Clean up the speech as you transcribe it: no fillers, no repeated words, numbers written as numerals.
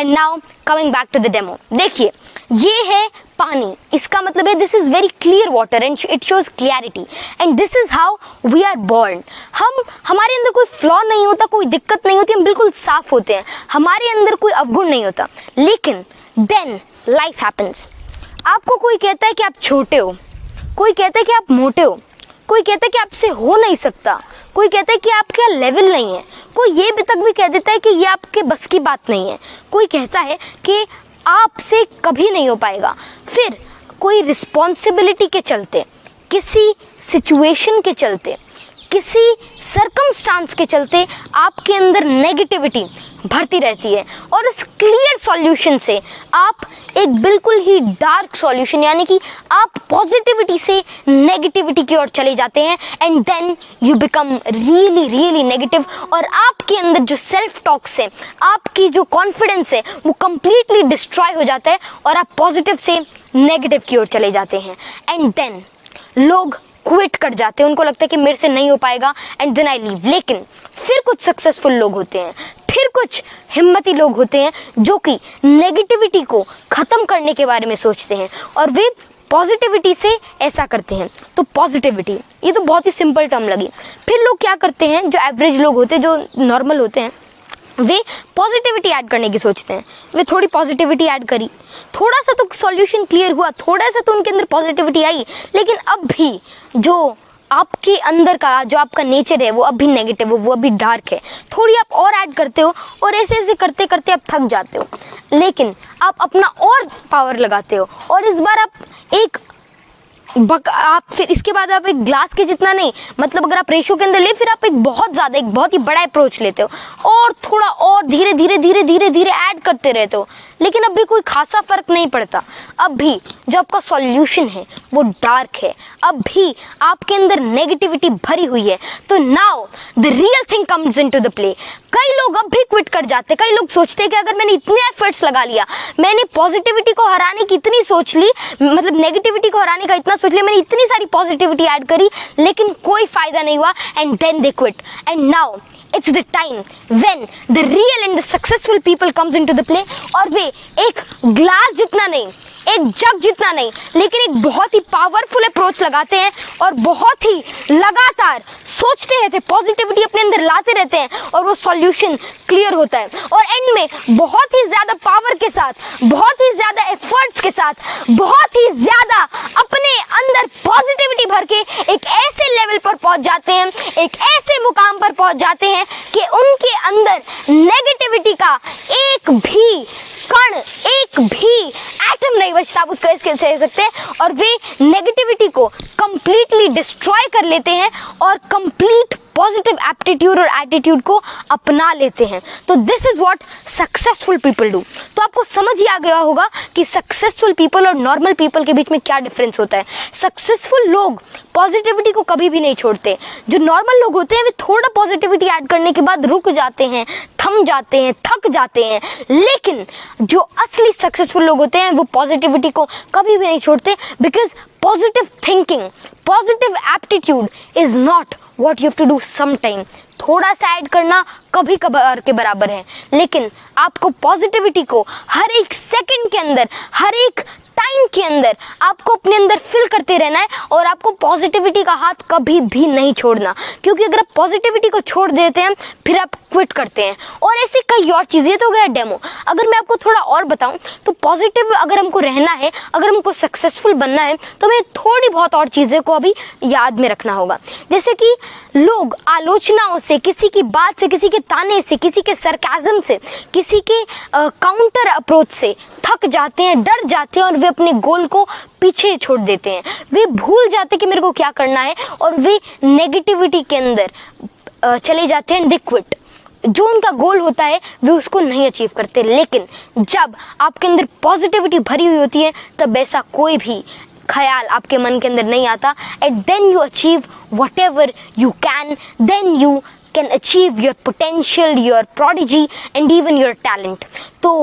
And now coming back to the demo, देखिए ये है पानी, इसका मतलब है this is very clear water and it shows clarity and this is how we are born. हमारे अंदर कोई फ्लॉ नहीं होता, कोई दिक्कत नहीं होती, हम बिल्कुल साफ होते हैं, हमारे अंदर कोई अवगुण नहीं होता। लेकिन देन लाइफ हैपेंस। आपको कोई कहता है कि आप छोटे हो, कोई कहता है कि आप मोटे हो, कोई कहता है कि आपसे हो नहीं सकता, कोई कहता है कि आपका लेवल नहीं है, कोई ये भी तक भी कह देता है कि ये आपके बस की बात नहीं है, कोई कहता है कि आपसे कभी नहीं हो पाएगा। फिर कोई रिस्पॉन्सिबिलिटी के चलते, किसी सिचुएशन के चलते, किसी सर्कमस्टांस के चलते आपके अंदर नेगेटिविटी भरती रहती है और उस क्लियर सॉल्यूशन से आप एक बिल्कुल ही डार्क सॉल्यूशन यानी कि आप पॉजिटिविटी से नेगेटिविटी की ओर चले जाते हैं and then you become really really negative और आपके अंदर जो सेल्फ टॉक्स है, आपकी जो कॉन्फिडेंस है वो कंप्लीटली डिस्ट्रॉय हो जाता है और आप पॉजिटिव से नेगेटिव की ओर चले जाते हैं एंड देन लोग क्विट कर जाते हैं, उनको लगता है कि मेरे से नहीं हो पाएगा एंड देन आई लीव। लेकिन फिर कुछ सक्सेसफुल लोग होते हैं, फिर कुछ हिम्मती लोग होते हैं जो कि नेगेटिविटी को खत्म करने के बारे में सोचते हैं और वे पॉजिटिविटी से ऐसा करते हैं। तो पॉजिटिविटी ये तो बहुत ही सिंपल टर्म लगी। फिर लोग क्या करते हैं, जो एवरेज लोग होते हैं, जो नॉर्मल होते हैं, वे पॉजिटिविटी ऐड करने की सोचते हैं। वे थोड़ी पॉजिटिविटी ऐड करी, थोड़ा सा तो सॉल्यूशन क्लियर हुआ, थोड़ा सा तो उनके अंदर पॉजिटिविटी आई, लेकिन अब भी जो आपके अंदर का जो आपका नेचर है वो अब भी नेगेटिव हो, वो अभी डार्क है। थोड़ी आप और ऐड करते हो और ऐसे ऐसे करते करते आप थक जाते हो, लेकिन आप अपना और पावर लगाते हो और इस बार आप फिर इसके बाद आप एक ग्लास के जितना नहीं, मतलब अगर आप रेशो के अंदर ले, फिर आप एक बहुत ही बड़ा अप्रोच लेते हो और थोड़ा और धीरे धीरे धीरे धीरे धीरे ऐड करते रहते हो, लेकिन अब भी कोई खासा फर्क नहीं पड़ता। अब भी जो आपका सॉल्यूशन है वो डार्क है, अब भी आपके अंदर नेगेटिविटी भरी हुई है। तो now the real thing comes into the play. कई लोग अब भी क्विट कर जाते, कई लोग सोचते हैं कि अगर मैंने इतने एफर्ट्स लगा लिया, मैंने पॉजिटिविटी को हराने की इतनी सोच ली, मतलब नेगेटिविटी को हराने का इतना सोच लिया, मैंने इतनी सारी पॉजिटिविटी ऐड करी, लेकिन कोई फायदा नहीं हुआ and then they quit. And now it's the time when the real and the successful people comes into the play और वे एक ग्लास जितना नहीं, एक जग जितना नहीं, लेकिन एक बहुत ही पावरफुल अप्रोच लगाते हैं और बहुत ही लगातार सोचते रहते हैं, पॉजिटिविटी अपने अंदर लाते रहते हैं और वो सॉल्यूशन क्लियर होता है और एंड में बहुत ही ज्यादा पावर के साथ, बहुत ही ज्यादा एफर्ट्स के साथ, बहुत ही ज्यादा अपने अंदर पॉजिटिविटी भर के एक ऐसे लेवल पर पहुंच जाते हैं, एक ऐसे मुकाम पर पहुंच जाते हैं कि उनके अंदर नेगेटिविटी का एक भी कण, एक भी एटम नहीं बचता, आप उसको इसके कह सकते हैं, और वे नेगेटिविटी को कंप्लीटली डिस्ट्रॉय कर लेते हैं और कंप्लीट पॉजिटिव एप्टीट्यूड और एटीट्यूड को अपना लेते हैं। तो this is what successful people do. तो आपको समझ ही आ गया होगा कि सक्सेसफुल पीपल और नॉर्मल पीपल के बीच में क्या डिफरेंस होता है। सक्सेसफुल लोग पॉजिटिविटी को कभी भी नहीं छोड़ते, जो नॉर्मल लोग होते हैं वे थोड़ा पॉजिटिविटी ऐड करने के बाद रुक जाते हैं, थम जाते हैं, थक जाते हैं, लेकिन जो असली सक्सेसफुल लोग होते हैं वो पॉजिटिविटी को कभी भी नहीं छोड़ते, because positive thinking, positive aptitude is not what you have to do sometime। थोड़ा सा ऐड करना कभी कभार के बराबर है, लेकिन आपको पॉजिटिविटी को हर एक सेकंड के अंदर, हर एक टाइम के अंदर आपको अपने अंदर फिल करते रहना है और आपको पॉजिटिविटी का हाथ कभी भी नहीं छोड़ना, क्योंकि अगर आप पॉजिटिविटी को छोड़ देते हैं फिर आप क्विट करते हैं। और ऐसे कई और चीज़ें, तो गया डेमो। अगर मैं आपको थोड़ा और बताऊं तो पॉजिटिव अगर हमको रहना है, अगर हमको सक्सेसफुल बनना है, तो हमें थोड़ी बहुत और चीज़ें को अभी याद में रखना होगा। जैसे कि लोग आलोचनाओं से, किसी की बात से, किसी के ताने से, किसी के सरकाज़म से, किसी के काउंटर अप्रोच से थक जाते हैं, डर जाते हैं और वे अपने गोल को पीछे छोड़ देते हैं। वे भूल जाते हैं कि मेरे को क्या करना है और वे नेगेटिविटी के अंदर चले जाते हैं, दे क्विट। जो उनका गोल होता है वे उसको नहीं अचीव करते। लेकिन जब आपके अंदर पॉजिटिविटी भरी हुई होती है तब ऐसा कोई भी ख्याल आपके मन के अंदर नहीं आता, and then you achieve whatever you can, then you can achieve your potential, your prodigy and even your talent। तो